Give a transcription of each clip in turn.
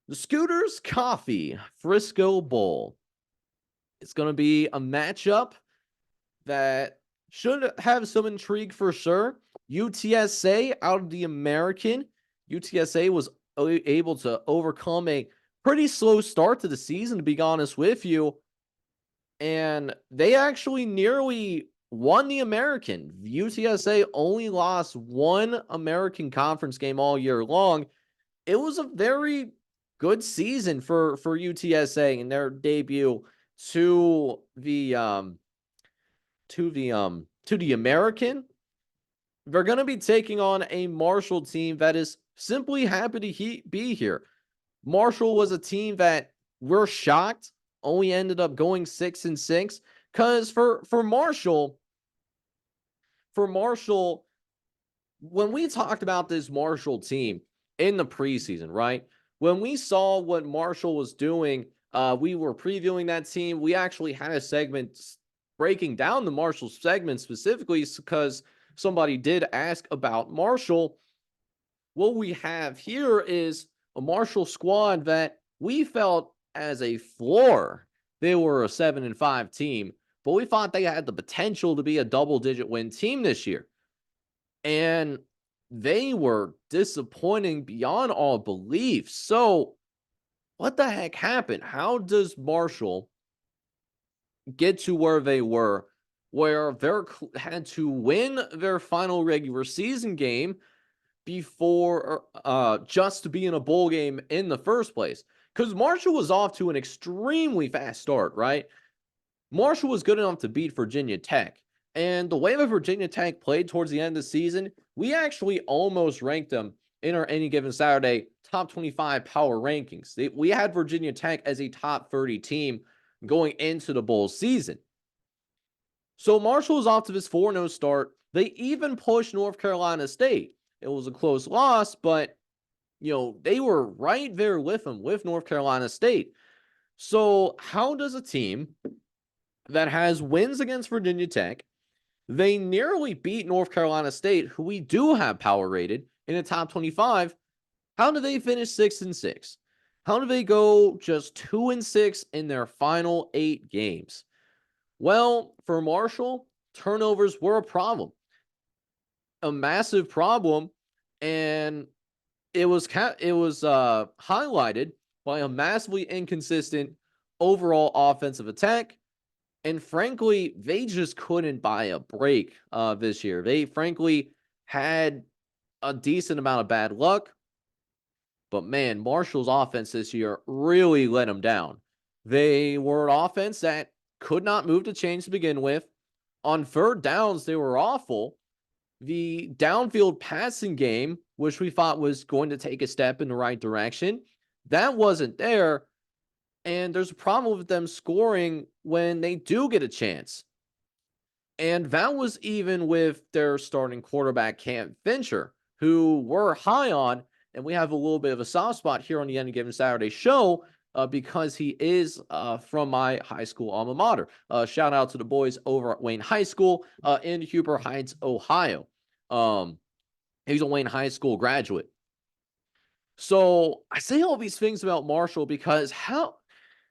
The Scooters Coffee Frisco Bowl. It's going to be a matchup that should have some intrigue for sure. UTSA out of the American. UTSA was able to overcome a pretty slow start to the season, to be honest with you. And they actually nearly won the American. UTSA only lost one American conference game all year long. It was a very good season for UTSA in their debut to the American. They're going to be taking on a Marshall team that is simply happy to be here. Marshall was a team that we're shocked only ended up going 6-6 because for Marshall, when we talked about this Marshall team in the preseason, right? When we saw what Marshall was doing, we were previewing that team. We actually had a segment breaking down the Marshall segment specifically because somebody did ask about Marshall. What we have here is a Marshall squad that we felt as a floor. They were a 7-5 team, but we thought they had the potential to be a double-digit win team this year. And they were disappointing beyond all belief. So, what the heck happened? How does Marshall get to where they were, where they had to win their final regular season game before just to be in a bowl game in the first place? Because Marshall was off to an extremely fast start, right? Marshall was good enough to beat Virginia Tech. And the way that Virginia Tech played towards the end of the season, we actually almost ranked them in our Any Given Saturday top 25 power rankings. We had Virginia Tech as a top 30 team going into the bowl season. So Marshall was off to this 4-0 start. They even pushed North Carolina State. It was a close loss, but they were right there with them, with North Carolina State. So how does a team that has wins against Virginia Tech, they nearly beat North Carolina State, who we do have power rated in the top 25, how do they finish 6-6? How do they go just 2-6 in their final 8 games? Well, for Marshall, turnovers were a problem, a massive problem, and it was highlighted by a massively inconsistent overall offensive attack. And frankly, they just couldn't buy a break this year. They frankly had a decent amount of bad luck. But man, Marshall's offense this year really let them down. They were an offense that could not move the chains to begin with. On third downs, they were awful. The downfield passing game, which we thought was going to take a step in the right direction, that wasn't there. And there's a problem with them scoring when they do get a chance. And that was even with their starting quarterback, Cam Fincher, who we're high on. And we have a little bit of a soft spot here on the Any Given Saturday show because he is from my high school alma mater. Shout out to the boys over at Wayne High School in Huber Heights, Ohio. He's a Wayne High School graduate. So I say all these things about Marshall because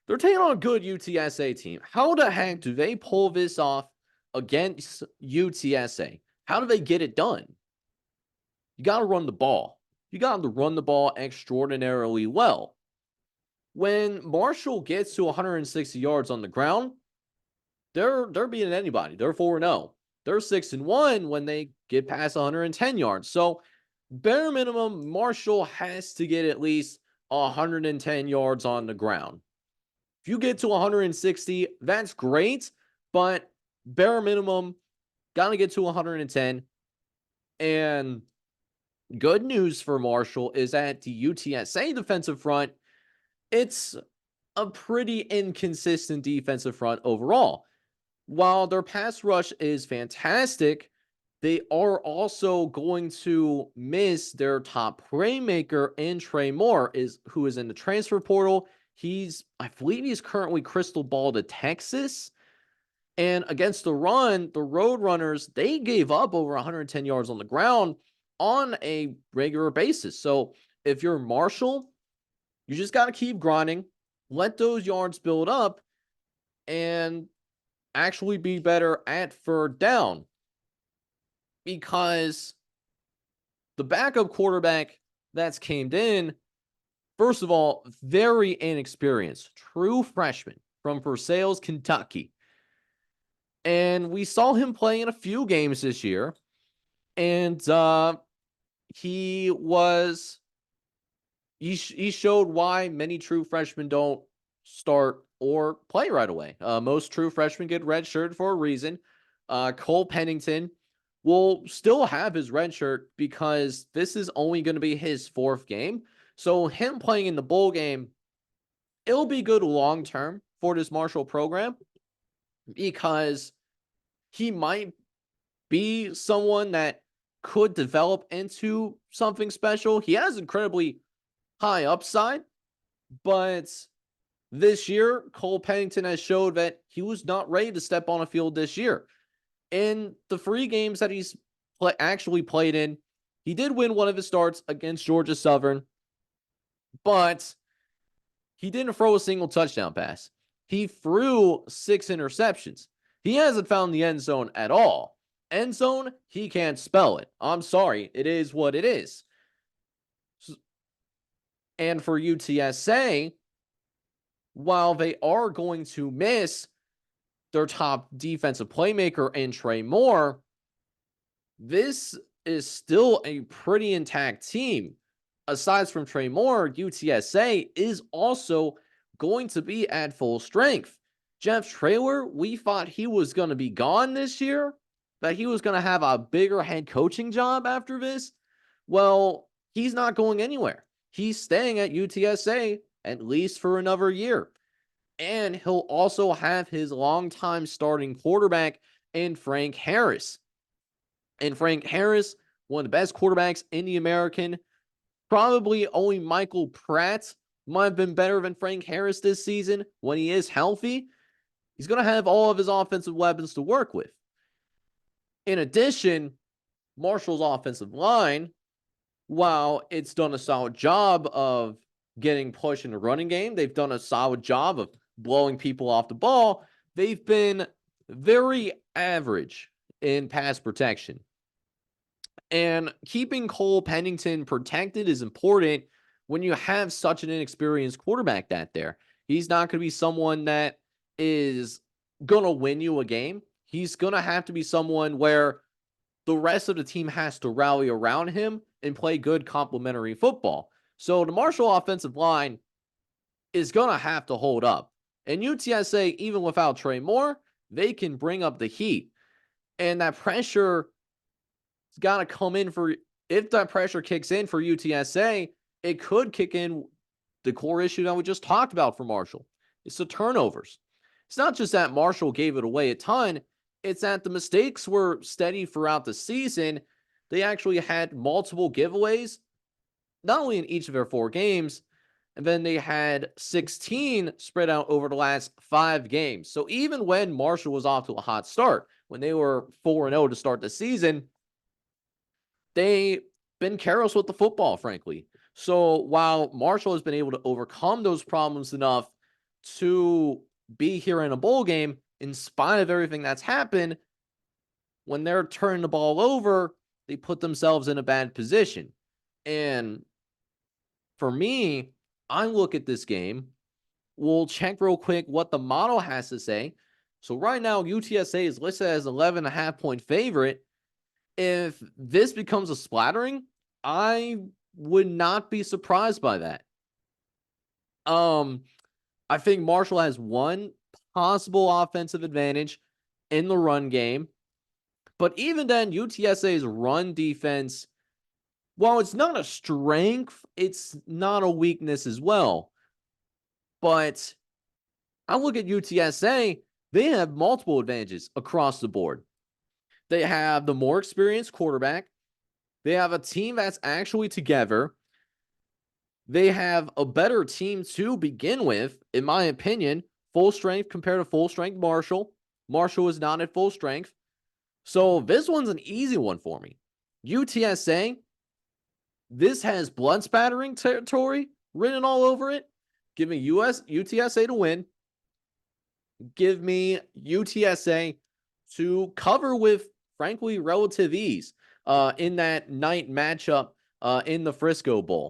they're taking on a good UTSA team. How the heck do they pull this off against UTSA? How do they get it done? You got to run the ball. You got to run the ball extraordinarily well. When Marshall gets to 160 yards on the ground, they're beating anybody. They're 4-0. They're 6-1 when they get past 110 yards. So bare minimum, Marshall has to get at least 110 yards on the ground. If you get to 160, that's great, but bare minimum, got to get to 110. And good news for Marshall is that the UTSA defensive front, it's a pretty inconsistent defensive front overall. While their pass rush is fantastic, they are also going to miss their top playmaker in Trey Moore, who is in the transfer portal. I believe he's currently crystal ball to Texas. And against the run, the Roadrunners, they gave up over 110 yards on the ground on a regular basis. So if you're Marshall, You just got to keep grinding, let those yards build up, and actually be better at third down. Because the backup quarterback that's came in, first of all, very inexperienced, true freshman from Versailles, Kentucky. And we saw him play in a few games this year. And he was he showed why many true freshmen don't start or play right away. Most true freshmen get redshirted for a reason. Cole Pennington will still have his red shirt because this is only going to be his fourth game. So him playing in the bowl game, it'll be good long term for this Marshall program because he might be someone that could develop into something special. He has incredibly high upside, but this year, Cole Pennington has showed that he was not ready to step on a field this year. In the 3 games that he's actually played in, he did win one of his starts against Georgia Southern, but he didn't throw a single touchdown pass. He threw 6 interceptions. He hasn't found the end zone at all. End zone, he can't spell it. I'm sorry. It is what it is. And for UTSA, while they are going to miss their top defensive playmaker in Trey Moore, this is still a pretty intact team. Aside from Trey Moore, UTSA is also going to be at full strength. Jeff Traylor, we thought he was going to be gone this year, that he was going to have a bigger head coaching job after this. Well, he's not going anywhere. He's staying at UTSA at least for another year. And he'll also have his longtime starting quarterback in Frank Harris. And Frank Harris, one of the best quarterbacks in the American. Probably only Michael Pratt might have been better than Frank Harris this season when he is healthy. He's going to have all of his offensive weapons to work with. In addition, Marshall's offensive line, while it's done a solid job of getting push in the running game, they've done a solid job of blowing people off the ball. They've been very average in pass protection. And keeping Cole Pennington protected is important when you have such an inexperienced quarterback there. He's not going to be someone that is going to win you a game. He's going to have to be someone where the rest of the team has to rally around him and play good complementary football. So the Marshall offensive line is going to have to hold up. And UTSA, even without Trey Moore, they can bring up the heat. And that pressure has got to come in for, if that pressure kicks in for UTSA, it could kick in the core issue that we just talked about for Marshall. It's the turnovers. It's not just that Marshall gave it away a ton. It's that the mistakes were steady throughout the season. They actually had multiple giveaways, not only in each of their 4 games, and then they had 16 spread out over the last 5 games. So even when Marshall was off to a hot start, when they were 4-0 to start the season, they've been careless with the football, frankly. So while Marshall has been able to overcome those problems enough to be here in a bowl game, in spite of everything that's happened, when they're turning the ball over, they put themselves in a bad position. And for me, I look at this game. We'll check real quick what the model has to say. So right now, UTSA is listed as 11.5 point favorite. If this becomes a splattering, I would not be surprised by that. I think Marshall has one possible offensive advantage in the run game. But even then, UTSA's run defense, while it's not a strength, it's not a weakness as well. But I look at UTSA, they have multiple advantages across the board. They have the more experienced quarterback. They have a team that's actually together. They have a better team to begin with, in my opinion. Full strength compared to full strength Marshall. Marshall is not at full strength. So this one's an easy one for me. UTSA, this has blood spattering territory written all over it. Give me UTSA to win. Give me UTSA to cover with, frankly, relative ease in that night matchup in the Frisco Bowl.